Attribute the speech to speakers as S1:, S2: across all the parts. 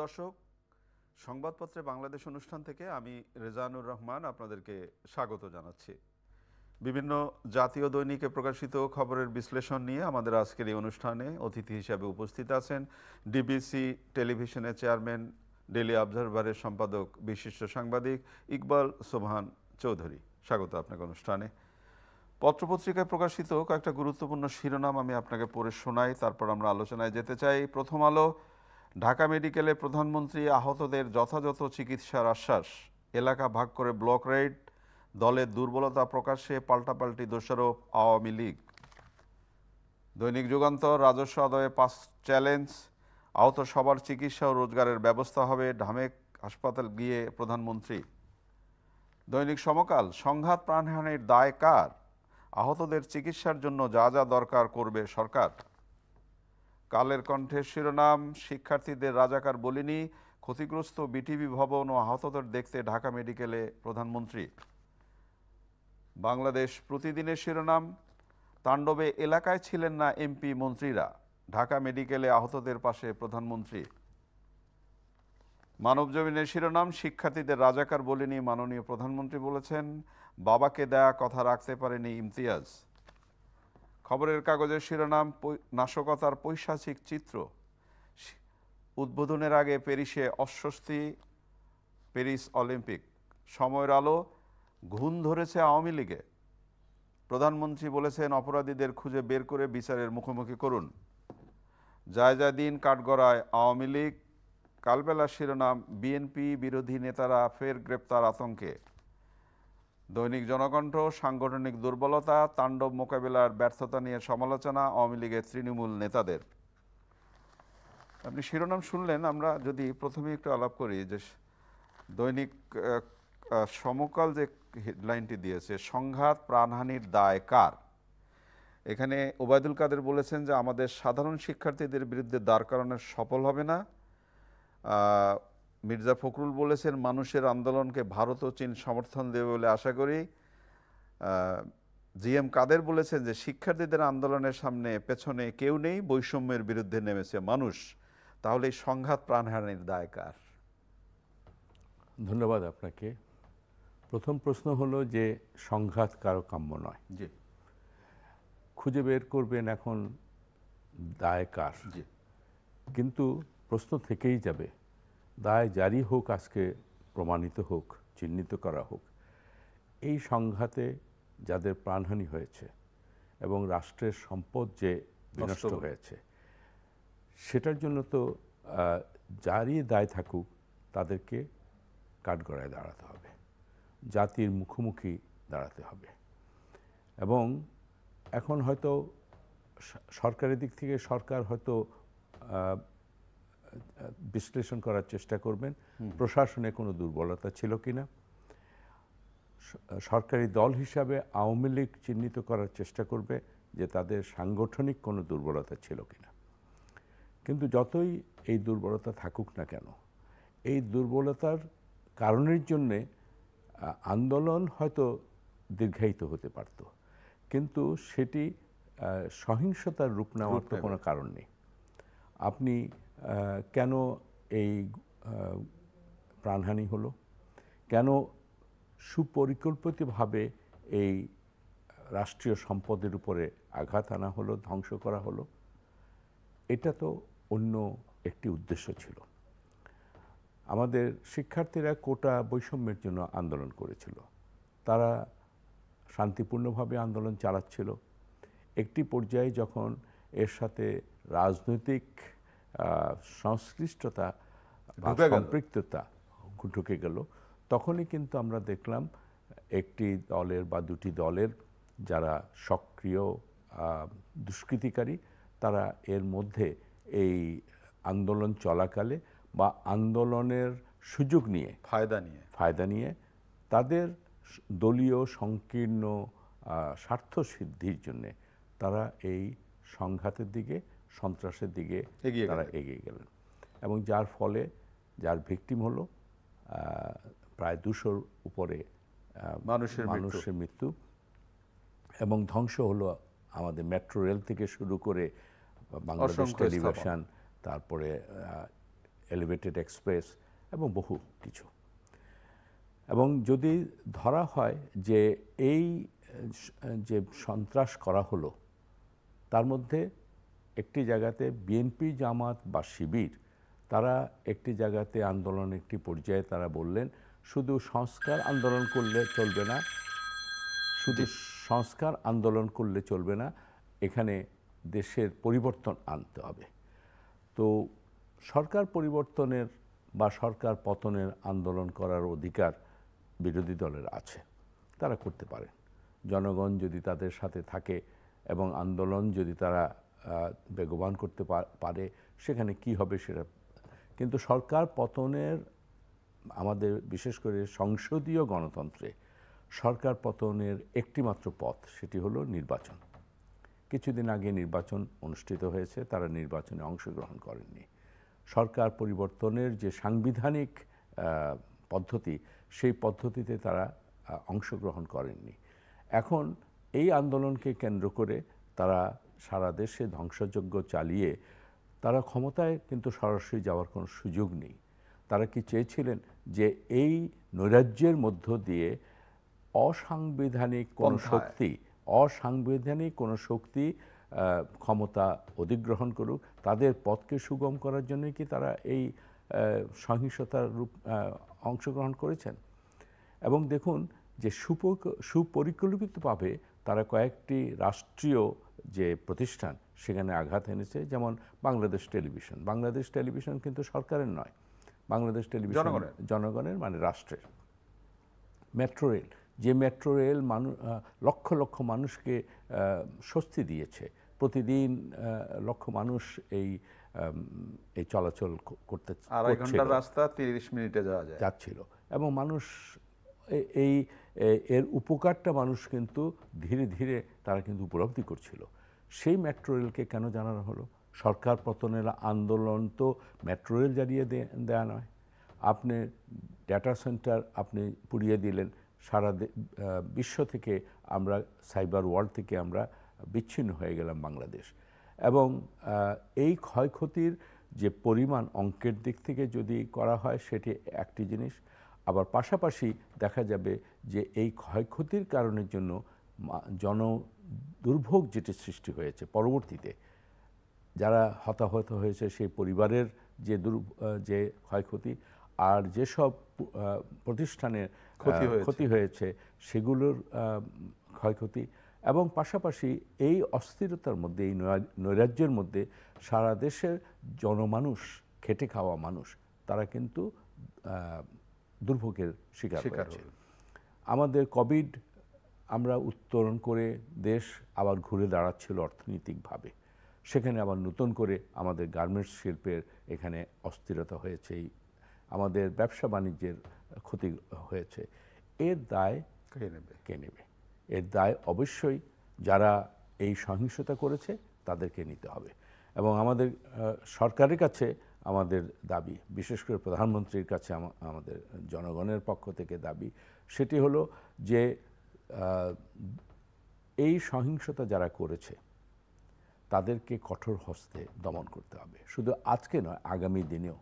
S1: দর্শক, সংবাদপত্রে বাংলাদেশ অনুষ্ঠান থেকে আমি রেজানুর রহমান আপনাদেরকে স্বাগত জানাচ্ছি। বিভিন্ন জাতীয় দৈনিকে প্রকাশিত খবরের বিশ্লেষণ নিয়ে আমাদের আজকের এই অনুষ্ঠানে অতিথি হিসাবে উপস্থিত আছেন ডিবিসি টেলিভিশনের চেয়ারম্যান, ডেইলি অবজারভারের সম্পাদক, বিশিষ্ট সাংবাদিক ইকবাল সোবহান চৌধুরী। স্বাগত আপনাকে অনুষ্ঠানে। পত্রপত্রিকায় প্রকাশিত কয়েকটা গুরুত্বপূর্ণ শিরোনাম আমি আপনাকে পড়ে শোনাই, তারপর আমরা আলোচনায় যেতে চাই। প্রথম আলো, ঢাকা মেডিকেলে প্রধানমন্ত্রী আহতদের যথাযথ চিকিৎসার আশ্বাস, এলাকা ভাগ করে ব্লক রেড, দলের দুর্বলতা প্রকাশ্যে পাল্টাপাল্টি দোষারোপ আওয়ামী লীগ। দৈনিক যুগান্তর, রাজস্ব আদায়ে 5 চ্যালেঞ্জ, আহত সবার চিকিৎসা ও রোজগারের ব্যবস্থা হবে, ঢামেক হাসপাতাল গিয়ে প্রধানমন্ত্রী। দৈনিক সমকাল, সংঘাত প্রাণহানির দায় কার, আহতদের চিকিৎসার জন্য যা যা দরকার করবে সরকার। কালের কণ্ঠের শিরোনাম, শিক্ষার্থীদের রাজাকার বলিনি, ক্ষতিগ্রস্ত বিটিভি ভবন ও আহতদের দেখতে ঢাকা মেডিকেলে প্রধানমন্ত্রী। বাংলাদেশ প্রতিদিনের শিরোনাম, তাণ্ডবে এলাকায় ছিলেন না এমপি মন্ত্রীরা, ঢাকা মেডিকেলে আহতদের পাশে প্রধানমন্ত্রী। মানবজমিনের শিরোনাম, শিক্ষার্থীদের রাজাকার বলিনি, মাননীয় প্রধানমন্ত্রী বলেছেন, বাবাকে দেয়া কথা রাখতে পারেনি ইমতিয়াজ। খবরের কাগজের শিরোনাম, নাশকতার পৈশাচিক চিত্র, উদ্বোধনের আগে প্যারিসে অস্বস্তি, প্যারিস অলিম্পিক। সময়ের আলো, ঘুণ ধরেছে আওয়ামী লীগে, প্রধানমন্ত্রী বলেছেন অপরাধীদের খুঁজে বের করে বিচারের মুখোমুখি করুন। জায়জা দিন কাঠগড়ায় আওয়ামী লীগ। কালবেলার শিরোনাম, বিএনপি বিরোধী নেতারা ফের গ্রেপ্তার আতঙ্কে। দৈনিক জনকণ্ঠ, সাংগঠনিক দুর্বলতা, তাণ্ডব মোকাবিলার ব্যর্থতা নিয়ে সমালোচনা আওয়ামী লীগের তৃণমূল নেতাদের। আপনি শিরোনাম শুনলেন, আমরা যদি প্রথমে একটু আলাপ করি যে দৈনিক সমকাল যে হেডলাইনটি দিয়েছে, সংঘাত প্রাণহানির দায় কার। এখানে ওবায়দুল কাদের বলেছেন যে আমাদের সাধারণ শিক্ষার্থীদের বিরুদ্ধে দাঁড় করানো সফল হবে না। মির্জা ফখরুল বলেছেন মানুষের আন্দোলনকে ভারত ও চীন সমর্থন দেবে বলে আশা করি। জিএম কাদের বলেছেন যে শিক্ষার্থীদের আন্দোলনের সামনে পেছনে কেউ নেই, বৈষম্যের বিরুদ্ধে নেমেছে মানুষ। তাহলে এই সংঘাত প্রাণহানির দায় কার?
S2: ধন্যবাদ আপনাকে। প্রথম প্রশ্ন হলো যে সংঘাত কারো কাম্য নয়।
S1: জি।
S2: খুঁজে বের করবেন এখন দায় কার।
S1: জি।
S2: কিন্তু প্রশ্ন থেকেই যাবে, দায় জারি হোক, আজকে প্রমাণিত হোক, চিহ্নিত করা হোক, এই সংঘাতে যাদের প্রাণহানি হয়েছে এবং রাষ্ট্রের সম্পদ যে বিনষ্ট হয়েছে, সেটার জন্য তো যারই দায় থাকুক তাদেরকে কাঠগড়ায় দাঁড়াতে হবে, জাতির মুখোমুখি দাঁড়াতে হবে। এবং এখন হয়তো সরকারের দিক থেকে সরকার হয়তো বিশ্লেষণ করার চেষ্টা করবেন প্রশাসনে কোনো দুর্বলতা ছিল কিনা। সরকারি দল হিসাবে আওয়ামী লীগ চিহ্নিত করার চেষ্টা করবে যে তাদের সাংগঠনিক কোনো দুর্বলতা ছিল কিনা। কিন্তু যতই এই দুর্বলতা থাকুক না কেন, এই দুর্বলতার কারণের জন্যে আন্দোলন হয়তো দীর্ঘায়িত হতে পারত, কিন্তু সেটি সহিংসতার রূপ নেওয়ার তো কোনো কারণ নেই। আপনি কেন এই প্রাণহানি হলো, কেন সুপরিকল্পিতভাবে এই রাষ্ট্রীয় সম্পদের উপরে আঘাত আনা হলো, ধ্বংস করা হলো, এটা তো অন্য একটি উদ্দেশ্য ছিল। আমাদের শিক্ষার্থীরা কোটা বৈষম্যের জন্য আন্দোলন করেছিল, তারা শান্তিপূর্ণভাবে আন্দোলন চালাচ্ছিল। একটি পর্যায়ে যখন এর সাথে রাজনৈতিক সংশ্লিষ্টতা বা সম্পৃক্ততা ঢুকে গেল, তখনই কিন্তু আমরা দেখলাম একটি দলের বা দুটি দলের যারা সক্রিয় দুষ্কৃতিকারী, তারা এর মধ্যে এই আন্দোলন চলাকালে বা আন্দোলনের সুযোগ নিয়ে ফায়দা নিয়ে তাদের দলীয় সংকীর্ণ স্বার্থ সিদ্ধির জন্যে তারা এই সংঘাতের দিকে, সন্ত্রাসের দিকে তারা এগিয়ে গেলেন। এবং যার ফলে যার ভিকটিম হলো প্রায় 200-র উপরে মানুষের মৃত্যু, এবং ধ্বংস হলো আমাদের মেট্রো রেল থেকে শুরু করে বাংলাদেশ টেলিভিশন, তারপরে এলিভেটেড এক্সপ্রেস এবং বহু কিছু। এবং যদি ধরা হয় যে এই যে সন্ত্রাস করা হলো তার মধ্যে একটি জায়গাতে বিএনপি, জামাত বা শিবির তারা একটি জায়গাতে আন্দোলন একটি পর্যায়ে তারা বললেন শুধু সংস্কার আন্দোলন করলে চলবে না, শুধু সংস্কার আন্দোলন করলে চলবে না, এখানে দেশের পরিবর্তন আনতে হবে। তো সরকার পরিবর্তনের বা সরকার পতনের আন্দোলন করার অধিকার বিরোধী দলের আছে, তারা করতে পারে। জনগণ যদি তাদের সাথে থাকে এবং আন্দোলন যদি তারা বেগবান করতে পারে, সেখানে কি হবে সেটা। কিন্তু সরকার পতনের আমাদের বিশেষ করে সংসদীয় গণতন্ত্রে সরকার পতনের একটিমাত্র পথ, সেটি হলো নির্বাচন। কিছুদিন আগে নির্বাচন অনুষ্ঠিত হয়েছে, তারা নির্বাচনে অংশগ্রহণ করেননি। সরকার পরিবর্তনের যে সাংবিধানিক পদ্ধতি, সেই পদ্ধতিতে তারা অংশগ্রহণ করেননি। এখন এই আন্দোলনকে কেন্দ্র করে তারা সারা দেশে ধ্বংসযজ্ঞ চালিয়ে তারা ক্ষমতায় কিন্তু সরাসরি যাওয়ার কোনো সুযোগ নেই। তারা কি চেয়েছিলেন যে এই নৈরাজ্যের মধ্য দিয়ে অসাংবিধানিক কোনো শক্তি ক্ষমতা অধিগ্রহণ করুক, তাদের পথকে সুগম করার জন্য কি তারা এই সহিংসতার রূপ অংশগ্রহণ করেছেন? এবং দেখুন যে সুপরিকল্পিতভাবে তারা কয়েকটি রাষ্ট্রীয় যে প্রতিষ্ঠান সেখানে আঘাত এনেছে, যেমন বাংলাদেশ টেলিভিশন। বাংলাদেশ টেলিভিশন কিন্তু সরকারের নয়, বাংলাদেশ টেলিভিশন জনগণের, মানে রাষ্ট্রের। মেট্রো রেল, যে মেট্রো রেল লক্ষ লক্ষ মানুষকে স্বস্তি দিয়েছে, প্রতিদিন লক্ষ মানুষ এই চলাচল করতে,
S1: আড়াই ঘন্টার রাস্তা 30 মিনিটে
S2: যাচ্ছিল এবং মানুষ এর উপকারটা মানুষ কিন্তু ধীরে ধীরে তারা কিন্তু উপলব্ধি করছিল। সেই মেট্রো রেলকে কেন জানানো হলো? সরকার পতনের আন্দোলন তো মেট্রো রেল জ্বালিয়ে দেয়া নয়। আপনি ডেটা সেন্টার আপনি পুড়িয়ে দিলেন, সারা বিশ্ব থেকে আমরা, সাইবার ওয়ার্ল্ড থেকে আমরা বিচ্ছিন্ন হয়ে গেলাম বাংলাদেশ। এবং এই ক্ষয়ক্ষতির যে পরিমাণ অঙ্কের দিক থেকে যদি করা হয় সেটি একটি জিনিস, আবার পাশাপাশি দেখা যাবে যে এই ক্ষয়ক্ষতির কারণের জন্য দুর্ভোগ যেটি সৃষ্টি হয়েছে পরবর্তীতে, যারা হতাহত হয়েছে সেই পরিবারের যে ক্ষয়ক্ষতি, আর যেসব প্রতিষ্ঠানের ক্ষতি হয়েছে সেগুলোর ক্ষয়ক্ষতি, এবং পাশাপাশি এই অস্থিরতার মধ্যে, এই নৈরাজ্যের মধ্যে সারা দেশের জনমানুষ, খেটে খাওয়া মানুষ, তারা কিন্তু দুর্ভোগের শিকার হয়েছে। আমাদের কোভিড আমরা উত্তরণ করে দেশ আবার ঘুরে দাঁড়াচ্ছিল অর্থনৈতিকভাবে, সেখানে আবার নতুন করে আমাদের গার্মেন্টস শিল্পের এখানে অস্থিরতা হয়েছে, আমাদের ব্যবসা বাণিজ্যের ক্ষতি হয়েছে। এর দায় কে নেবে? এর দায় অবশ্যই যারা এই সহিংসতা করেছে তাদেরকে নিতে হবে। এবং আমাদের সরকারের কাছে আমাদের দাবি, বিশেষ করে প্রধানমন্ত্রীর কাছে আমাদের জনগণের পক্ষ থেকে দাবি, সেটি হলো যে এই সহিংসতা যারা করেছে তাদেরকে কঠোর হস্তে দমন করতে হবে, শুধু আজকে নয়, আগামী দিনেও।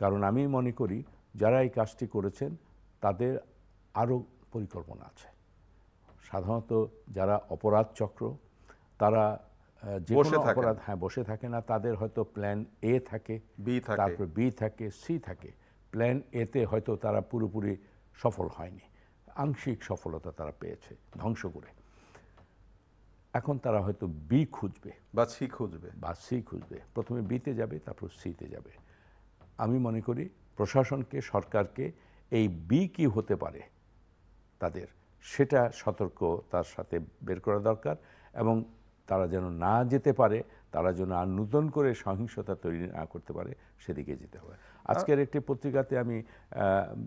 S2: কারণ আমি মনে করি যারা এই কাজটি করেছেন তাদের আরও পরিকল্পনা আছে। সাধারণত যারা অপরাধ চক্র, তারা যে কোনো অপরাধ বসে থাকে না, তাদের হয়তো প্ল্যান এ থাকে, তারপর বি থাকে, সি থাকে। প্ল্যান এতে হয়তো তারা পুরোপুরি সফল হয়নি, আংশিক সফলতা তারা পেয়েছে ধ্বংস করে। এখন তারা হয়তো বি খুঁজবে
S1: বা সি খুঁজবে,
S2: প্রথমে বিতে যাবে, তারপর সিতে যাবে। আমি মনে করি প্রশাসনকে, সরকারকে এই বি কি হতে পারে তাদের, সেটা সতর্কতার সাথে বের করা দরকার, এবং তারা যেন না যেতে পারে, তারা যেন আর নতুন করে সহিংসতা তৈরি না করতে পারে, সেদিকে যেতে হবে। আজকের একটি পত্রিকাতে আমি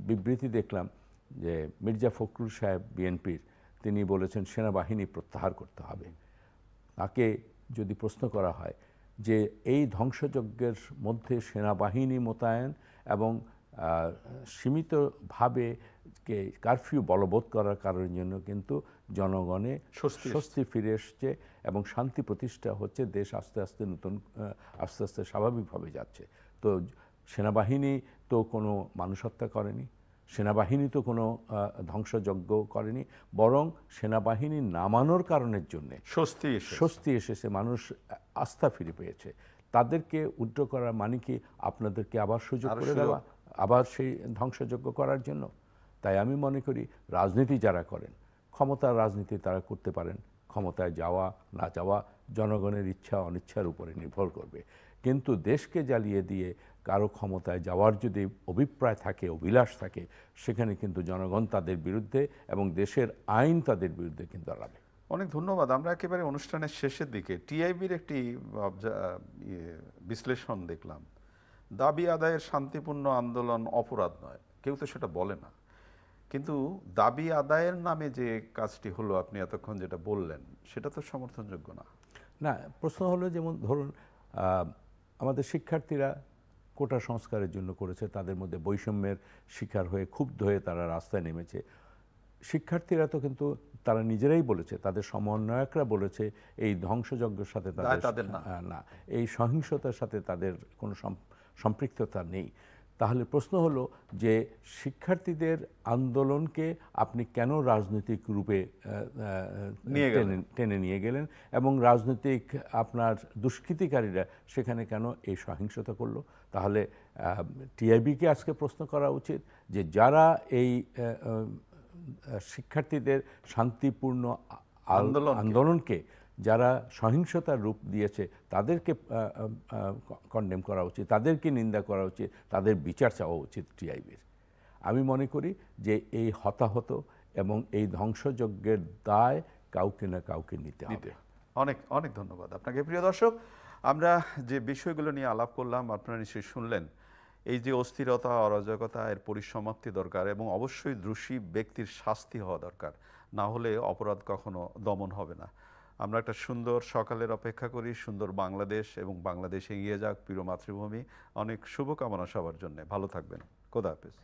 S2: বিবৃতি দেখলাম যে মির্জা ফখরুল সাহেব বিএনপির, তিনি বলেছেন সেনাবাহিনী প্রত্যাহার করতে হবে। তাকে যদি প্রশ্ন করা হয় যে এই ধ্বংসযজ্ঞের মধ্যে সেনাবাহিনী মোতায়েন এবং সীমিতভাবে কারফিউ বলবৎ করার কারণের জন্য কিন্তু জনগণে স্বস্তি ফিরে এসছে এবং শান্তি প্রতিষ্ঠা হচ্ছে, দেশ আস্তে আস্তে স্বাভাবিকভাবে যাচ্ছে। তো সেনাবাহিনী তো কোনো মানুষ হত্যা করেনি, সেনাবাহিনী তো কোনো ধ্বংসযজ্ঞ করেনি, বরং সেনাবাহিনী নামানোর কারণের জন্যে স্বস্তি এসেছে, মানুষ আস্থা ফিরে পেয়েছে। তাদেরকে উড্র করার মানে কি আপনাদেরকে আবার সুযোগ করে দেওয়া, আবার সেই ধ্বংসযজ্ঞ করার জন্য? তাই আমি মনে করি রাজনীতি যারা করেন, ক্ষমতার রাজনীতি তারা করতে পারেন, ক্ষমতায় যাওয়া না যাওয়া জনগণের ইচ্ছা অনিচ্ছার উপরে নির্ভর করবে। কিন্তু দেশকে জ্বালিয়ে দিয়ে কারো ক্ষমতায় যাওয়ার যদি অভিপ্রায় থাকে, অভিলাষ থাকে, সেখানে কিন্তু জনগণ তাদের বিরুদ্ধে এবং দেশের আইন তাদের বিরুদ্ধে কিন্তু দাঁড়াবে।
S1: অনেক ধন্যবাদ। আমরা একেবারে অনুষ্ঠানের শেষের দিকে টিআইবির একটি বিশ্লেষণ দেখলাম, দাবি আদায়ের শান্তিপূর্ণ আন্দোলন অপরাধ নয়, কেউ তো সেটা বলে না, কিন্তু দাবি আদায়ের নামে যে কাজটি হলো আপনি এতক্ষণ যেটা বললেন সেটা তো সমর্থনযোগ্য না।
S2: না, প্রশ্ন হলো যেমন ধরুন আমাদের শিক্ষার্থীরা কোটা সংস্কারের জন্য করেছে, তাদের মধ্যে বৈষম্যের শিকার হয়ে ক্ষুব্ধ হয়ে তারা রাস্তায় নেমেছে। শিক্ষার্থীরা তো কিন্তু তারা নিজেরাই বলেছে, তাদের সমন্বয়করা বলেছে এই ধ্বংসযজ্ঞের সাথে তাদের না, এই সহিংসতার সাথে তাদের কোনো সম্পৃক্ততা নেই। তাহলে প্রশ্ন হলো যে শিক্ষার্থীদের আন্দোলনকে আপনি কেন রাজনৈতিক রূপে টেনে নিয়ে গেলেন, এবং রাজনৈতিক আপনার দুষ্কৃতিকারীরা সেখানে কেন এই সহিংসতা করলো? তাহলে টিআইবিকে আজকে প্রশ্ন করা উচিত যে যারা এই শিক্ষার্থীদের শান্তিপূর্ণ আন্দোলনকে যারা সহিংসতার রূপ দিয়েছে তাদেরকে কন্ডেম করা উচিত, তাদেরকে নিন্দা করা উচিত, তাদের বিচার চাওয়া উচিত টিআইবির। আমি মনে করি যে এই হতাহত এবং এই ধ্বংসযজ্ঞের দায় কাউকে না কাউকে নিতে হবে।
S1: অনেক অনেক ধন্যবাদ আপনাকে। প্রিয় দর্শক, আমরা যে বিষয়গুলো নিয়ে আলাপ করলাম আপনারা নিশ্চয়ই শুনলেন। এই যে অস্থিরতা, অরাজকতা, এর পরিসমাপ্তি দরকার এবং অবশ্যই দোষী ব্যক্তির শাস্তি হওয়া দরকার, না হলে অপরাধ কখনো দমন হবে না। আমরা একটা সুন্দর সকালের অপেক্ষা করি, সুন্দর বাংলাদেশ, এবং বাংলাদেশ এগিয়ে যাক, প্রিয় মাতৃভূমি। অনেক শুভকামনা সবার জন্য। ভালো থাকবেন। খোদা হাফেজ।